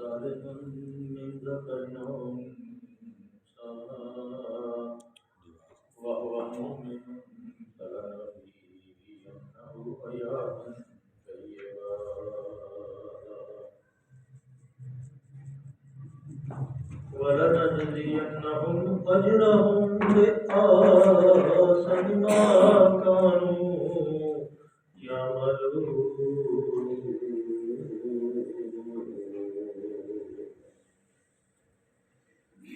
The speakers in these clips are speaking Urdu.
صالحا من ذكر أو أنثى وهو مؤمن فلنحيينه حياة طيبة ولنجزينهم أجرهم بأحسن ما كانوا يعملون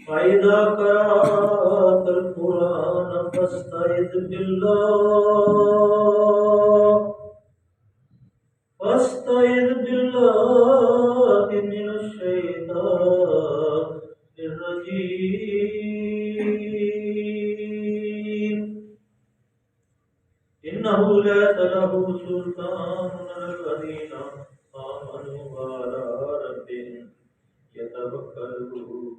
فإذا قرأت القرآن فاستعذ بالله من الشيطان الرجيم إنه ليس له سلطان على الذين آمنوا وعلى ربهم يتوكلون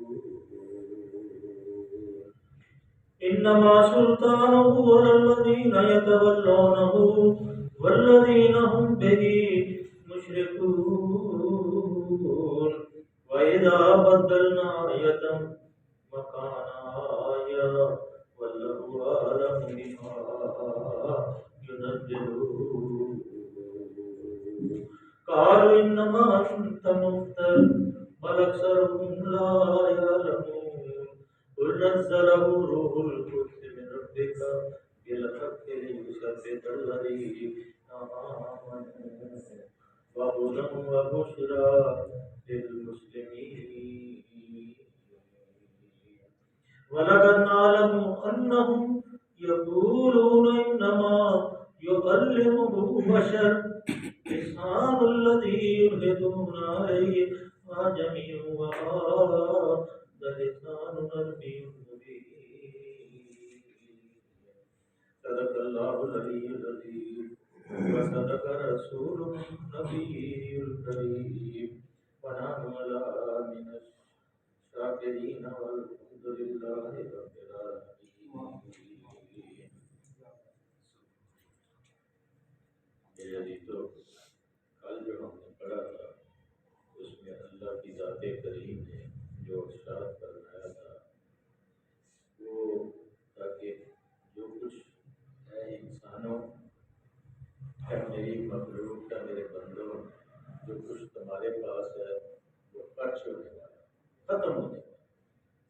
إنما سلطانه على الذين يتولونه والذين هم به مشركون وإذا بدلنا آية مكان آية والله أعلم بما ينزلون قالوا إنما أنت مفتر بل أكثرهم لا يعلمون قل نزله روح القدس من ربك بالحق ليثبت الذين آمنوا وهدى وبشرى للمسلمين ولقد نعلم أنهم يقولون إنما يعلمه بشر لسان الذي يلحدون عليه أعجمي وهذا لسان عربي مبين صدق الله العلي العظيم وصدق رسوله النبي الكريم ونحن على من الشاكرين والحمد لله رب العالمين میرے عزیزو کل جو ہم نے پڑھا تھا اس میں اللہ کی ذات کریم نے جو ارشاد فرمایا تھا وہ تاکہ جو کچھ ہے انسانوں ہے میری مخلوق ہے میرے بندوں جو کچھ تمہارے پاس ہے وہ خرچ ہونے والا ختم ہونے والا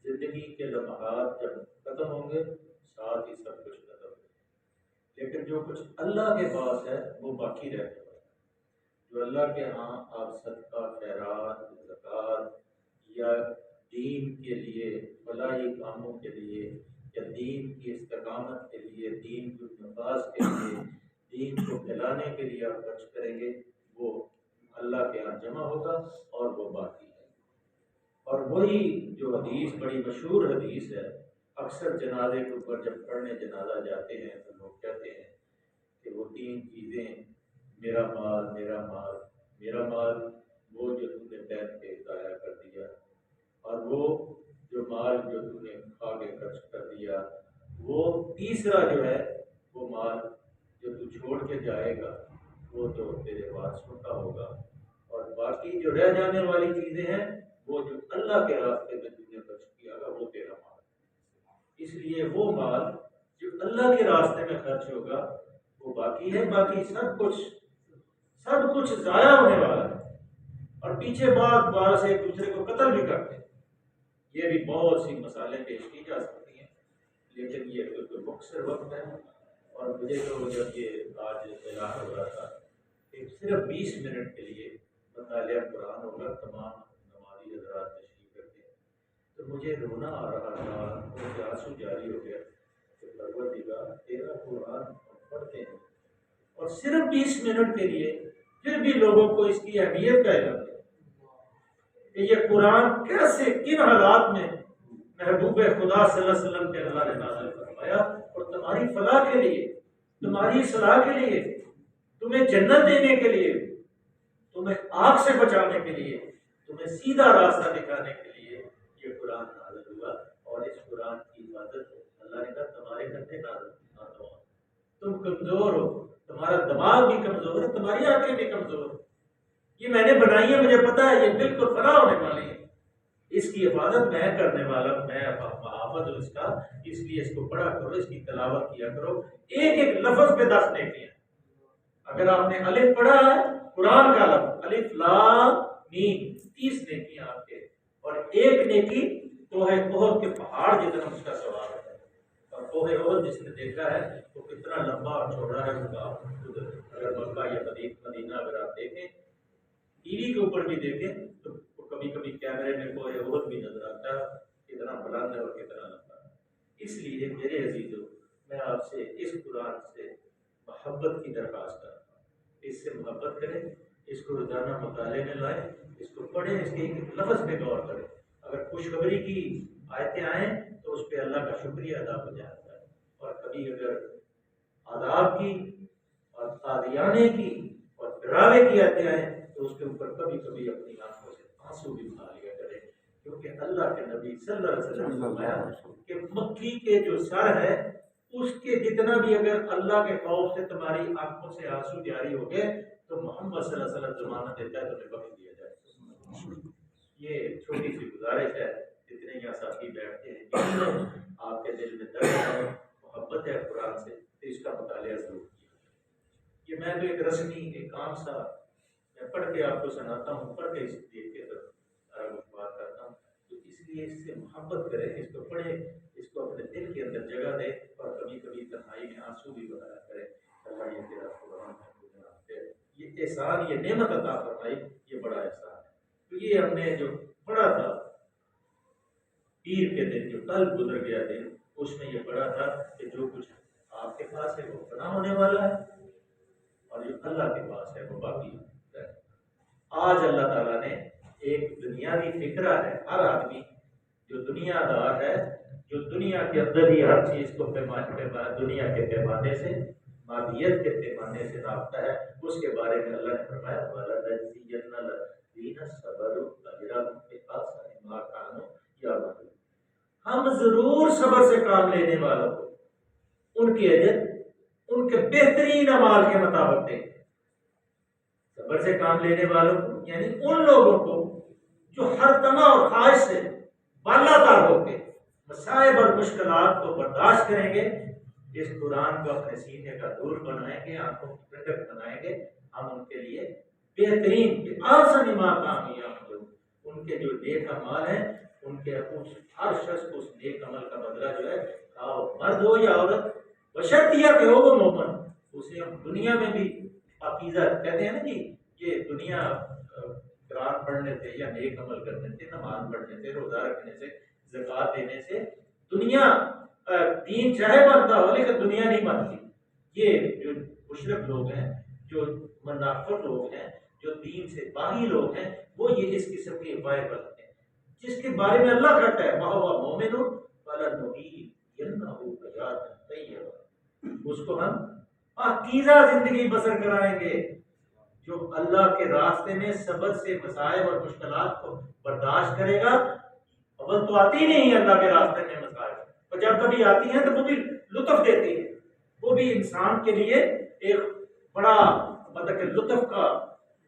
زندگی کے لمحات جب ختم ہوں گے ساتھ ہی سب کچھ ختم ہو لیکن جو کچھ اللہ کے پاس ہے وہ باقی رہنے والا جو اللہ کے ہاں آپ صدقہ خیرات زکوٰۃ یا دین کے لیے فلاحی کاموں کے لیے یا دین کی استقامت کے لیے دین کے نفاذ کے لیے دین کو پھیلانے کے لیے آپ خرچ کریں گے وہ اللہ کے ہاں جمع ہوگا اور وہ باقی ہے اور وہی جو حدیث بڑی مشہور حدیث ہے اکثر جنازے کے اوپر جب پڑھنے جنازہ جاتے ہیں تو لوگ کہتے ہیں کہ وہ تین چیزیں میرا مال میرا مال میرا مال وہ جو تم نے پہن کے ضائع کر دیا اور وہ جو مال جو تم نے کھا کے خرچ کر دیا وہ تیسرا جو ہے وہ مال جو تو چھوڑ کے جائے گا وہ تو تیرے وارثوں کا ہوگا اور باقی جو رہ جانے والی چیزیں ہیں وہ جو اللہ کے راستے میں تم نے خرچ کیا گا وہ تیرا مال اس لیے وہ مال جو اللہ کے راستے میں خرچ ہوگا وہ باقی ہے باقی سب کچھ ضائع ہونے والا ہے اور پیچھے بار سے ایک دوسرے کو قتل بھی کرتے ہیں یہ بھی بہت سی مثالیں پیش کی جا سکتی ہیں لیکن یہ تو مختصر وقت ہے اور مجھے تو جب یہ آج اعلان ہو رہا تھا کہ صرف 20 منٹ کے لیے مطالعہ قرآن ہوگا تمام نمازی حضرات تشریف رکھتے ہیں تو مجھے رونا آ رہا تھا مجھے آنسو جاری ہو گیا کہ پروردگار تیرا قرآن پڑھتے ہیں اور صرف 20 منٹ کے لیے پھر بھی لوگوں کو اس کی اہمیت کا علم ہے کہ یہ قرآن کیسے کن حالات میں محبوب خدا صلی اللہ علیہ وسلم کے اللہ نے نازل فرمایا اور تمہاری فلاح کے لیے تمہاری صلاح کے لیے تمہیں جنت دینے کے لیے تمہیں آگ سے بچانے کے لیے تمہیں سیدھا راستہ دکھانے کے لیے یہ قرآن نازل ہوا اور اس قرآن کی عبادت اللہ نے کہا تمہارے کندھے نازل ہو تم کمزور ہو تمہارا دماغ بھی کمزور ہے تمہاری آنکھیں بھی کمزور ہیں یہ میں نے بنائی ہے، مجھے پتا ہے یہ بالکل فنا ہونے والی ہے، اس کی حفاظت میں کرنے والا، میں محافظ ہوں اس کا، اس لیے اس کو پڑھا کرو، اس کی تلاوت کیا کرو، ایک ایک لفظ پہ 10 نیکیاں۔ اگر آپ نے الف پڑھا ہے قرآن کا لفظ الف لام میم، 30 نیکیاں آپ کے، اور ایک نیکی کوہ احد کے پہاڑ جتنا اس کا ثواب ہے۔ اور کوہ احد جس نے دیکھا ہے وہ کتنا لمبا اور چوڑا ہے، وہ اگر مکہ یا مدینہ اگر آپ دیکھیں، ٹی وی کے اوپر بھی دیکھیں تو کبھی کبھی کیمرے میں کوہ احد بھی نظر آتا ہے، کتنا بلند ہے اور کتنا لمبا ہے۔ اس لیے میرے عزیزو، میں آپ سے اس قرآن سے محبت کی درخواست کرتا ہوں، اس سے محبت کریں، اس کو روزانہ مطالعے میں لائیں، اس کو پڑھیں، اس کے ایک لفظ پہ غور کریں۔ اگر خوشخبری کی آیتیں آئیں تو اس پہ اللہ کا شکریہ ادا ہو جاتا ہے، اور کبھی اگر عذاب کی اور قادیانے کی اور ڈراوے کی آیتیں آئیں تو اس کے اوپر کبھی کبھی اپنی آنکھوں سے آنسو بھی بہا لیا کریں، کیونکہ اللہ کے نبی صلی اللہ علیہ وسلم نے فرمایا کہ مکھی کے جو سر ہے اس کے جتنا بھی اگر اللہ کے خوف سے تمہاری آنکھوں سے آنسو جاری ہو گئے تو محمد صلی اللہ علیہ وسلم ضمانت دیتا ہے تمہیں بخش دیا جائے۔ یہ چھوٹی سی گزارش ہے، جتنے یہاں ساتھی بیٹھتے ہیں آپ کے دل میں درد ہے، محبت ہے قرآن سے، تو اس کا مطالعہ ضرور کیا۔ یہ میں تو ایک رسمی ایک عام سا میں پڑھ کے آپ کو سناتا ہوں، پڑھ کے اس دیکھ کے سارا کچھ بات کرتا ہوں، تو اس لیے اس سے محبت کریں، اس کو پڑھیں، اس کو اپنے دل کے اندر جگہ دیں، اور کبھی کبھی تنہائی میں آنسو بھی بہایا کریں۔ اللہ یہ تیرا قرآن ہے، یہ احسان، یہ نعمت عطا فرمائی، یہ بڑا احسان ہے۔ تو یہ ہم نے جو پڑھا تھا پیر کے دن، جو کل گزر گیا دن، اس میں یہ پڑھا تھا کہ جو کچھ آپ کے پاس ہے وہ فنا ہونے والا ہے، اور جو اللہ کے پاس ہے وہ باقی ہے۔ آج اللہ تعالیٰ نے ایک دنیاوی فکرہ ہے، ہر آدمی جو دنیا دار ہے، جو دنیا کے اندر ہی ہر چیز کو دنیا کے پیمانے سے، مادیت کے پیمانے سے ناپتا ہے، اس کے بارے میں اللہ نے فرمایا وَلَنَجْزِيَنَّ الَّذِينَ صَبَرُوا أَجْرَهُم بِأَحْسَنِ مَا كَانُوا يَعْمَلُونَ۔ ہم ضرور صبر سے کام لینے والوں کو ان کے اجر ان کے بہترین اعمال کے مطابق دیں گے۔ صبر سے کام لینے والوں کو یعنی ان لوگوں کو جو ہر طمع اور خواہش سے بالا تر ہو کے مصائب اور مشکلات کو برداشت کریں گے، اس قرآن کو اپنے سینے کا دور بنائیں گے، آنکھوں کی ٹھنڈک بنائیں گے، ہم ان کے لیے بہترین آسانی ماں کامیاب ہو، ان کے جو نیک اعمال ہیں ان کے ہر شخص کو اس نیک عمل کا بدلہ جو ہے، مرد ہو یا عورت، بشرطیہ کہ ہو وہ مومن، اسے ہم دنیا میں بھی پاکیزہ کہتے ہیں نا جی، یہ دنیا قرآن پڑھنے سے یا نیک عمل کرنے سے، نماز پڑھنے سے، روزہ رکھنے سے، زکوٰۃ دینے سے دنیا دین چاہے بنتا ہو لیکن دنیا نہیں بنتی۔ یہ جو مشرک لوگ ہیں، جو منافق لوگ ہیں، جو دین سے باغی لوگ ہیں، وہ یہ اس قسم کے افواہیں بنتے ہیں، جس کے بارے میں اللہ کہتا ہے وَهُوَ مُؤْمِنٌ فَلَنُحْيِيَنَّهُ حَيَاةً طَيِّبَةً، اس کو ہم پاکیزہ زندگی بسر کرائیں گے۔ جو اللہ کے راستے میں صبر سے مصائب اور مشکلات کو برداشت کرے گا، اول تو آتی نہیں ہے اللہ کے راستے میں مصائب، اور جب کبھی آتی ہیں تو وہ بھی لطف دیتی ہے، وہ بھی انسان کے لیے ایک بڑا مطلب کہ لطف کا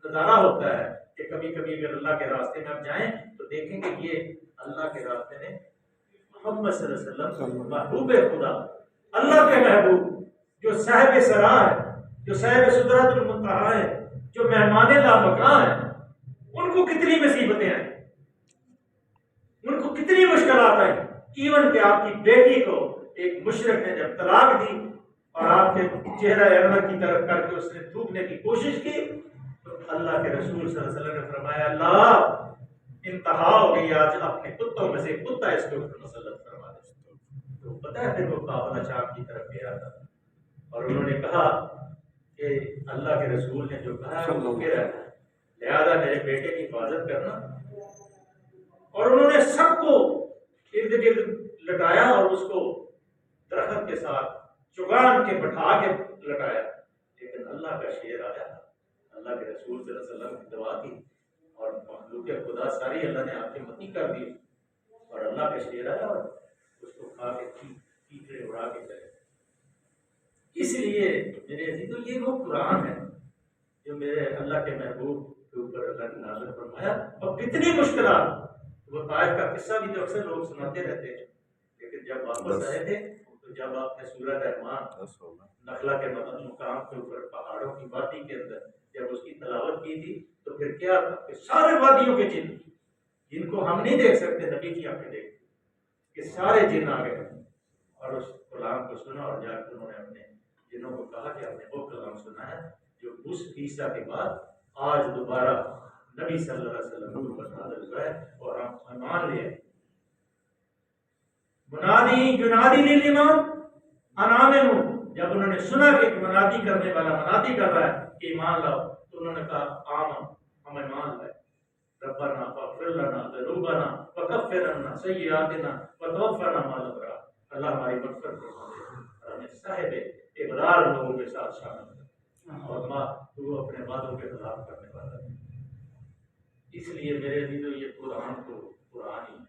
نظارہ ہوتا ہے کہ کبھی کبھی اگر اللہ کے راستے میں آپ جائیں تو دیکھیں کہ یہ اللہ کے راستے میں محمد صلی اللہ علیہ وسلم محبوب خدا، اللہ کے محبوب، جو صاحب سرا ہے، جو صاحب سدرۃ المنتہا ہے، جو مہمان لامکاں ہیں، ان کو کتنی مصیبتیں آئیں، ان کو کتنی مشکلات آئیں، ایون کہ آپ کی بیٹی کو ایک مشرک نے جب طلاق دی اور آپ کے چہرہ انور کی طرف کر کے اس نے تھوکنے کی کوشش کی تو اللہ کے رسول صلی اللہ علیہ وسلم نے فرمایا اللہ انتہا ہو گئی، آج اپنے کتوں میں سے کتا اس کے اوپر مسلط فرما دے۔ تو پتہ ہے پھر وہ قافلہ شام کی طرف گیا تھا اور انہوں نے کہا کہ اللہ کے رسول نے جو کہا ہے وہ کہہ رہا ہے، لہذا میرے بیٹے کی حفاظت کرنا، اور انہوں نے سب کو ارد گرد لٹایا اور اس کو درخت کے ساتھ چگان کے بٹھا کے لٹایا، لیکن اللہ کا شیر آیا، اللہ کے رسول صلی اللہ علیہ وسلم کی دعا کی اور مخلوق خدا ساری اللہ نے آپ کے متی کر دی، اور اللہ کا شیر آیا اور اس کو کھا کے کیچڑے اڑا کے چلے۔ اس لیے میرے عزیزو یہ وہ قرآن ہے جو میرے اللہ کے محبوب کے اوپر اللہ نے نازل فرمایا. اور کتنی مشکلات. وہ طائف کا قصہ بھی تو اکثر لوگ سناتے رہتے ہیں، لیکن جب واپس آئے تھے تو جب آپ نے سورہ رحمان نخلا کے مقام کے اوپر پہاڑوں کی وادی کے اندر جب اس کی تلاوت کی تھی تو پھر کیا تھا کہ سارے وادیوں کے جن جن کو ہم نہیں دیکھ سکتے نبی کی آنکھیں دیکھتی کہ سارے جن آ گئے اور اس کلام کو سنا، اور جا کر انہوں نے اپنے جنوں کو کہا کہ ہم نے وہ کلام سنا ہے جو اس عیسیٰ کے بعد آج دوبارہ نبی صلی اللہ علیہ وسلم کے اوپر نازل ہوا ہے اور ہم مان لیے. منادی ینادی للایمان ان آمنوا، جب انہوں نے سنا کہ منادی کرنے والا منادی کر رہا ہے کہ ایمان لاؤ، تو انہوں نے کہا آمن، ہم ایمان لائے. ربنا فاغفر لنا ذنوبنا وکفر عنا سیئاتنا وتوفنا مع الابرار. اللہ ہماری مغفرت فرما دے اور ہمیں صاحب ابرار لوگوں کے ساتھ شامل کر، اور ماں تو اپنے وعدوں کے خلاف کرنے والا ہے. اس لیے میرے عزیزو یہ قرآن تو قرآن ہی ہے.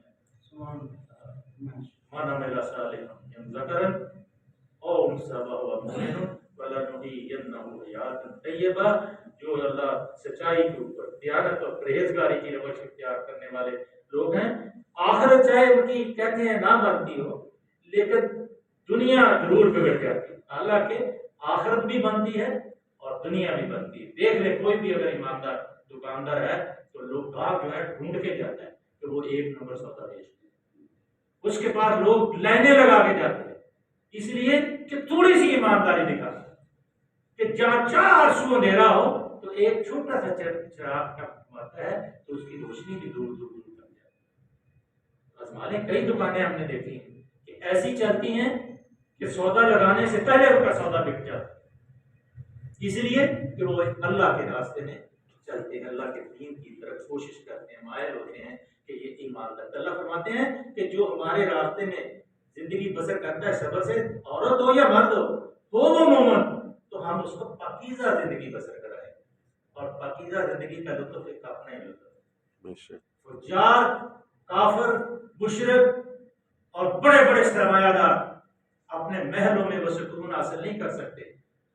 من عمل صالحا من ذکر او انثی وهو مؤمن فلنحیینہ حیاتا طیبہ. جو اللہ سچائی کے اوپر دیانت اور پرہیزگاری کی روش اختیار کرنے والے لوگ ہیں، آخرت چاہے ان کی کہتے ہیں نہ بنتی ہو لیکن دنیا ضرور بگڑ جاتی ہے. حالانکہ آخرت بھی بنتی ہے اور دنیا بھی بنتی ہے. دیکھ لیں کوئی بھی اگر ایماندار دکاندار ہے تو لوگ گاہک جو ہے ڈھونڈ کے جاتا ہے کہ وہ ایک نمبر سودا بیچتے ہیں، اس کے پاس لوگ لائنیں لگا کے جاتے ہیں، اس لیے کہ تھوڑی سی ایمانداری دکھا کہ جہاں چار سو اندھیرا ہو تو ایک چھوٹا سا چراغ کا آتا ہے تو اس کی روشنی بھی دور دور دور تک جاتی ہے. آزمانے کئی دکانیں ہم نے دیکھی ہیں کہ ایسی چلتی ہیں کہ سودا لگانے سے پہلے ان کا سودا بک جاتا ہے، اس لیے کہ وہ اللہ کے راستے میں چلتے ہیں، اللہ کے دین کی طرف کوشش کرتے ہیں، مائل ہوتے ہیں کہ یہ ایماندار. اللہ فرماتے ہیں کہ جو ہمارے راستے میں زندگی بسر کرتا ہے صبر سے، عورت ہو یا مرد ہو وہ مومن، تو ہم اس کو پاکیزہ زندگی بسر کرائیں. اور پاکیزہ زندگی کا لطف ایک اپنا ہی لطف. فجار، کافر، مشرک اور بڑے بڑے سرمایہ دار اپنے محلوں میں وہ سکون حاصل نہیں کر سکتے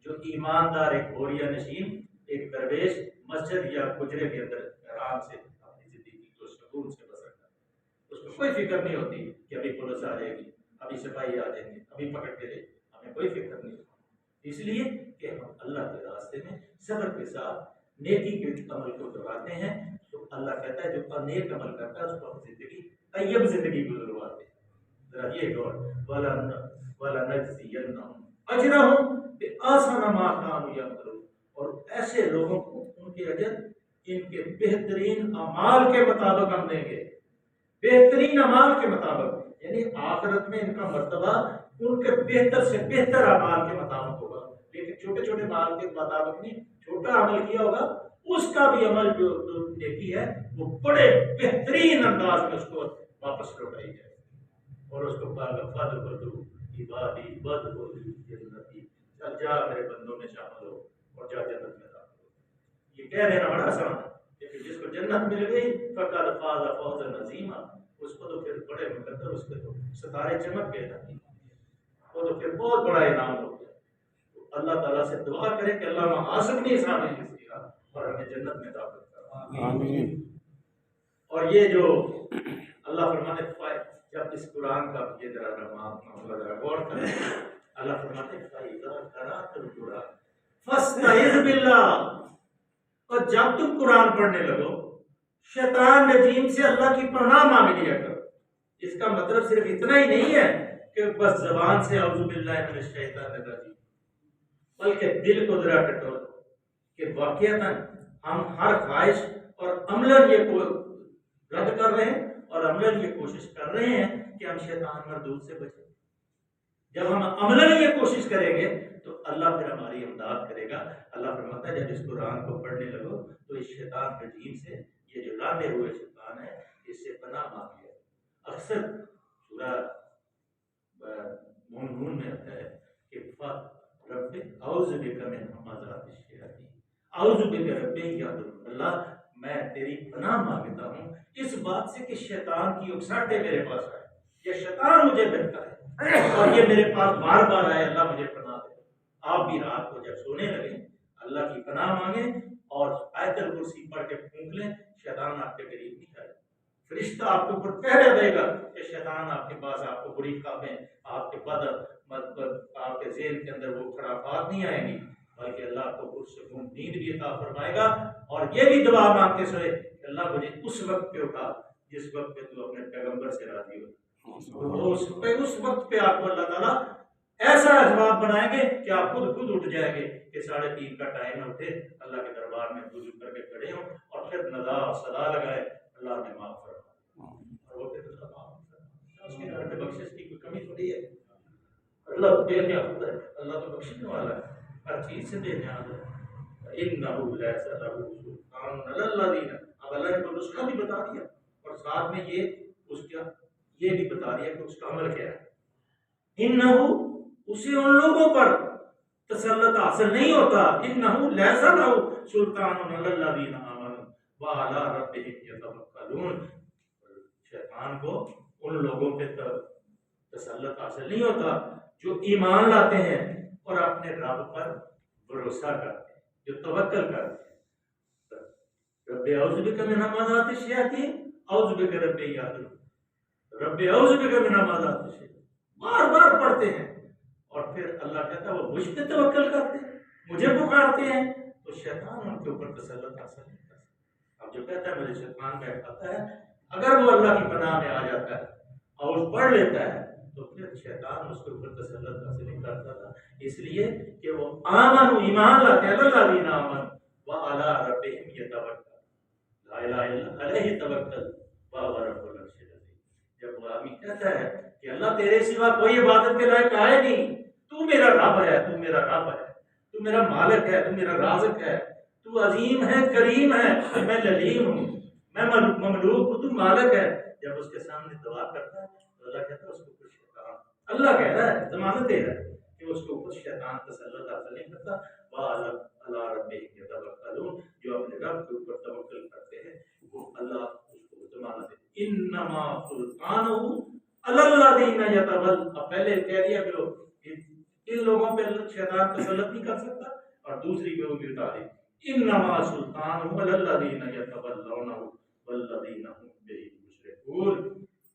جو ایماندار ایک بوریا نشین، ایک درویش مسجد یا کجرے کے اندر آرام سے اپنی زندگی کو سکون سے بسر کرتا ہے. اس کو کوئی فکر نہیں ہوتی کہ ابھی پولیس آ جائے گی، ابھی سپاہی آ جائیں گے، ابھی پکڑ کے لے. ہمیں کوئی فکر نہیں ہوتی، اس لیے کہ ہم اللہ کے راستے میں صبر کے ساتھ نیکی کے عمل کو دہراتے ہیں. تو اللہ کہتا ہے جو نیک عمل کرتا ہے اس کو ہم زندگی طیب زندگی گزرواتے ہیں. ذرا یہ غور، وَلَنَجْزِيَنَّهُمْ أَجْرَهُمْ بِأَحْسَنِ مَا كَانُوا يَعْمَلُونَ. اور ایسے لوگوں کو ان کے اجر ان کے بہترین اعمال کے مطابق ہم دیں گے. بہترین اعمال کے مطابق، یعنی آخرت میں ان کا مرتبہ ان کے بہتر سے بہتر اعمال کے مطابق ہوگا. لیکن چھوٹے چھوٹے اعمال کے مطابق نہیں، چھوٹا عمل کیا ہوگا اس کا بھی عمل جو نیکی ہے وہ بڑے بہترین انداز میں اس کو واپس لوٹائی جائے اور اس کو فَادْخُلُوا عِبَادِي وَادْخُلُوا جَنَّتِي. چل جا میرے بندوں میں شامل ہو اور جا جنت میں داخل ہو. یہ کہہ دینا بڑا آسان ہے، لیکن جس کو جنت مل گئی فَقَدْ فَازَ فَوْزًا عَظِيمًا، اس کو تو پھر بڑے مقدر، اس کے تو ستارے چمک گئے نا، وہ تو پھر بہت بڑا انعام ہو گیا. تو اللہ تعالیٰ سے دعا کرے کہ اللہ حاسبنی حسابا یسیرا اور ہمیں جنت میں داخل کر. آمین. اور یہ جو اللہ فرماتے جب اس قرآن کا یہ ذرا غور کریں، اللہ فرماتے فَإِذَا قَرَأْتَ الْقُرْآنَ فَاسْتَعِذْ بِاللَّهِ. اور جب تم قرآن پڑھنے لگو شیطان رجیم سے اللہ کی پناہ مانگ لیا کرو. اس کا مطلب صرف اتنا ہی نہیں ہے کہ بس زبان سے اعوذ باللہ من الشیطان الرجیم، بلکہ دل کو ذرا ٹٹولو کہ واقعتاً ہم ہر خواہش اور عملاً یہ رد کر رہے ہیں اور عملاً یہ کوشش کر رہے ہیں کہ ہم شیطان مردود سے بچیں. جب ہم عملاً یہ کوشش کریں گے تو اللہ پھر ہماری امداد کرے گا. اللہ فرماتا ہے جب اس قرآن کو پڑھنے لگو تو اس شیطان رجیم سے، یہ جو لانے ہوئے شیطان ہے، اس سے پناہ مانگ لیا. اکثر سورہ مومنون میں آتا ہے کہ رب اعوذ بک من همزات الشیاطین، اعوذ بک رب یحضرون. اللہ میں تیری پناہ مانگتا ہوں اس بات سے کہ شیطان کی اکساہٹیں میرے پاس آئے، یا شیطان مجھے بہکائے اور یہ میرے پاس بار بار آئے. اللہ مجھے پناہ دے. آپ بھی رات کو جب سونے لگیں اللہ کی پناہ مانگیں اور آیت الکرسی پڑھ کے پھونک لیں، شیطان آپ کے قریب نہیں آئے. فرشتہ آپ کے اوپر پہرے دے گا کہ شیطان آپ کے پاس آپ کو بری خبریں، آپ کے بدن مطلب آپ کے ذہن کے اندر وہ خرافات نہیں آئیں گی، بلکہ اللہ آپ کو پرسکون نیند بھی عطا فرمائے گا. اور یہ بھی دعا مانگ کے سوئے کہ اللہ مجھے اس وقت پہ اٹھا جس وقت پہ تو اپنے پیغمبر سے راضی ہو. اس وقت پہ آپ کو اللہ تعالیٰ ایسا اسباب بنائیں گے کہ آپ خود اٹھ جائیں گے کہ 3:30 کا ٹائم ہے، اٹھے اللہ کے دربار میں وضو کر کے کھڑے ہوں اور پھر ندا صدا لگائے اللہ نے معاف فرمایا. اور وہ پھر اللہ معاف فرمایا، اس کے گھر میں بخشش کی کوئی کمی تھوڑی ہے. اللہ دینے والا ہے، اللہ تو بخشنے والا ہے، ہر چیز سے دینے والا ہے. انه ليس له سلطان على الذين، اب اللہ نے تو نسخہ بھی بتا دیا اور ساتھ میں یہ بھی بتا دیا کہ اس کا عمل کیا ہے. انه، اسے ان لوگوں پر تسلط حاصل نہیں ہوتا. انه ليس له سلطان على الذين آمنوا وعلى ربهم يتوکلون، شیطان کو ان لوگوں پہ تسلط حاصل نہیں ہوتا جو ایمان لاتے ہیں اور اپنے رب پر بھروسہ کرتے ہیں، جو توکل کرتے ہیں. رب اعوذ بک من همزات الشیاطین، اعوذ بک رب یحضرون، رب اعوذ بک من همزات الشیاطین بار بار پڑھتے ہیں. اور پھر اللہ کہتا ہے وہ مجھ پہ توکل کرتے ہیں، مجھے پکارتے ہیں، تو شیطان ان کے اوپر تسلط حاصل نہیں کرتا. اب جو کہتا ہے مجھے شیطان بیٹھاتا ہے، اگر وہ اللہ کی پناہ میں آ جاتا ہے اور پڑھ لیتا ہے تو پھر شیطان اس کے اوپر تسلط حاصل نہیں کرتا تھا. اس لیے کہ وہ آمن، ایمان لاتے ہیں، اللہ الذین آمن وعلی ربہم یتوکلون، لا الہ الا علیہ توکل وہو رب العرش العظیم. جب وہ آدمی کہتا ہے کہ اللہ تیرے سوا کوئی عبادت کے لائق ہے نہیں، تو میرا رب ہے، تو میرا رب ہے، تو میرا مالک ہے، تو میرا رازق ہے، تو عظیم ہے، کریم ہے، میں للیم ہوں، میں مملوک ہوں، تو مالک ہے. جب اس کے سامنے دعا کرتا ہے تو اللہ کہتا ہے اس کو اوپر شیطان، اللہ کہہ رہا ہے، ضمانت دے رہا ہے کہ اس کے اوپر شیطان تسلط حاصل نہیں کرتا. وَعَلَىٰ رَبِّهِمْ يَتَوَکَّلُونَ، جو اپنے رب کے اوپر توکل کرتے ہیں وہ اللہ اس کو ضمانت دے. انما سلطانہ علی الذین یتولون، اب پہلے کہہ دیا کہ ان لوگوں پہ شیطان تسلط نہیں کر سکتا، اور دوسری پہ وہ بھی بتا دی انما سلطانہ علی الذین یتولونہ والذین هم بہ مشرکون.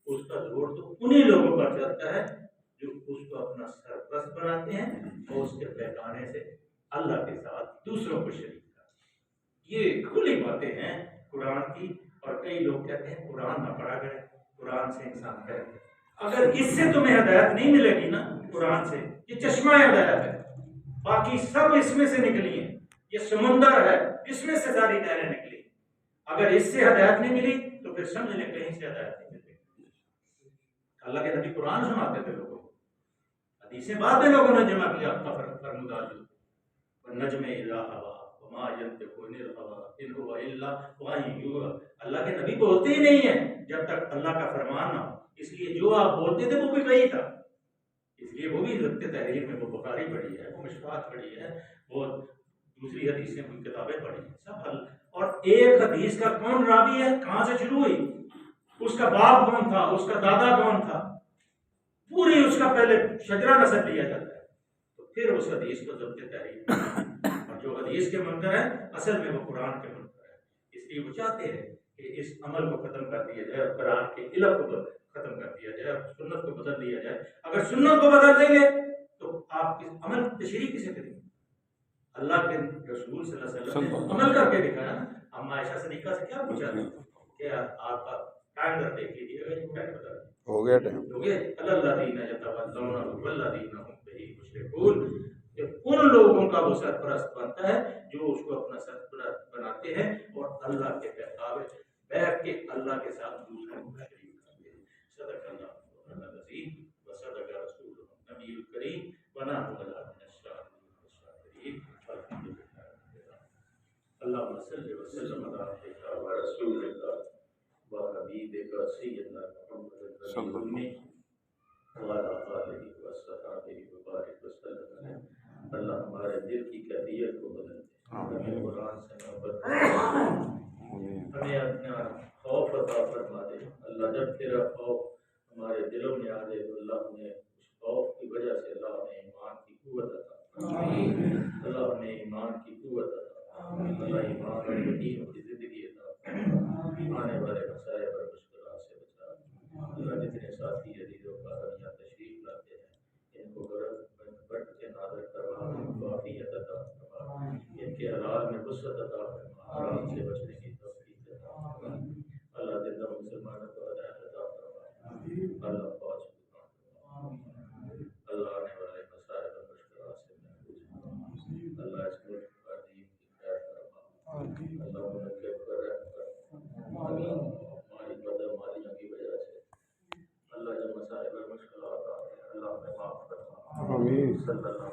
اس کا زور تو انہی لوگوں پر چلتا ہے جو اس کو اپنا سرپرست بناتے ہیں اور اس کے بہکانے سے اللہ کے ساتھ دوسروں کو شریک کرتے ہیں. یہ کھلی باتیں ہیں قرآن کی، اور کئی لوگ کہتے ہیں قرآن نہ پڑھا کرے، قرآن سے انسان کرے. اگر اس سے تمہیں ہدایت نہیں ملے گی نا، قرآن سے، یہ چشمہ ہدایت ہے، باقی سب اس میں سے نکلی ہیں، یہ سمندر ہے، اس میں سے ساری نہریں نکلی. اگر اس سے ہدایت نہیں ملی تو پھر سمجھ لیں کہیں سے ہدایت نہیں ملی. اللہ کے نبی قرآن سناتے تھے لوگوں کو، حدیثیں بعد میں لوگوں نے جمع کیا فرمودہ جو والنجم اذا ہوا وما ينطق عن الهوى ان هو الا وحی یوحی. اللہ کے نبی بولتے ہی نہیں ہیں جب تک اللہ کا فرمان نہ ہو، اس لیے جو آپ بولتے تھے وہ بھی وہی تھا. اس لیے وہ بھی ضبط تحریر میں وہ بخاری پڑھی ہے، وہ مشکوات پڑھی ہے، وہ دوسری حدیثیں کوئی کتابیں پڑھی ہیں، سب حل. اور ایک حدیث کا کون راوی ہے، کہاں سے شروع ہوئی، اس کا باپ کون تھا، اس کا دادا کون تھا، پوری اس کا پہلے شجرہ نسب لیا جاتا ہے، تو پھر اس حدیث کو ضبط تحریر میں. اور جو حدیث کے منکر ہیں اصل میں وہ قرآن کے منکر ہیں. اس لیے وہ چاہتے ہیں کہ اس عمل کو ختم کر دیا جائے اور قرآن کے علم کو ختم کر دیا جائے اور سنت کو بدل دیا جائے. اگر سنت کو بدل دیں گے تو آپ عمل تشریح کسے کریں گے؟ اللہ کے رسول صلی اللہ علیہ وسلم نے عمل کر کے دکھایا. ہم عائشہ صدیقہ سے کیا پوچھا تھا کہ آپ کا ٹائم در دیکھ لیجیے، ہو گیا ٹائم، ہو گیا. الذین یتولون والذین هم بہ مشرکون، کہ ان لوگوں کا وہ سرپرست بنتا ہے جو اس کو اپنا سرپرست بناتے ہیں اور اللہ کے بہکاوے بیٹھ کے اللہ کے ساتھ دوسروں کو شریک کرتے ہیں. صدق اللہ العظیم و صدق رسول النبی الکریم ونحن علی من الشاہدین والحمد للہ. اللهم صل وسلم علی عبدک ورسولک وحبیبک سیدنا محمد النبی وعلی آلہ وصحبہ وبارک وسلم. اللہ ہمارے دل کی کیفیت کو بدل دے، ہمیں قرآن سے محبت ہمیں اپنا خوف عطا فرما دے. اللہ جب تیرا خوف ہمارے دلوں میں آ جائے تو اللہ ہمیں اس خوف کی وجہ سے اللہ ہمیں ایمان کی قوت عطا فرما. اللہ ہمیں ایمان کی قوت عطا فرما. اللہ ایمان اور یقین کی زندگی عطا فرما، آنے والے مسائل اور مشکلات سے بچا۔ اللہ جتنے ساتھی عزیز و کارم یہاں تشریف لاتے ہیں ان کو برکت کے نازل کروا، ان کو عافیت عطا فرما، ان کے حلال میں وسعت عطا فرما، حرام سے بچنے کی توفیق عطا فرما۔ اللہ زندہ مسلمانوں کو ہدایت عطا فرما، اللہ فوج کو فرما، اللہ آنے والے مسائل اور مشکلات سے محفوظ فرما، اللہ اس ملک کا دین کی خیر فرما، اللہ منقب پر رحم فرما، اللہ ہماری بدعمالیوں کی وجہ سے اللہ جو مسائل اور مشکلات آتے ہیں اللہ ہمیں معاف فرما، صلی اللہ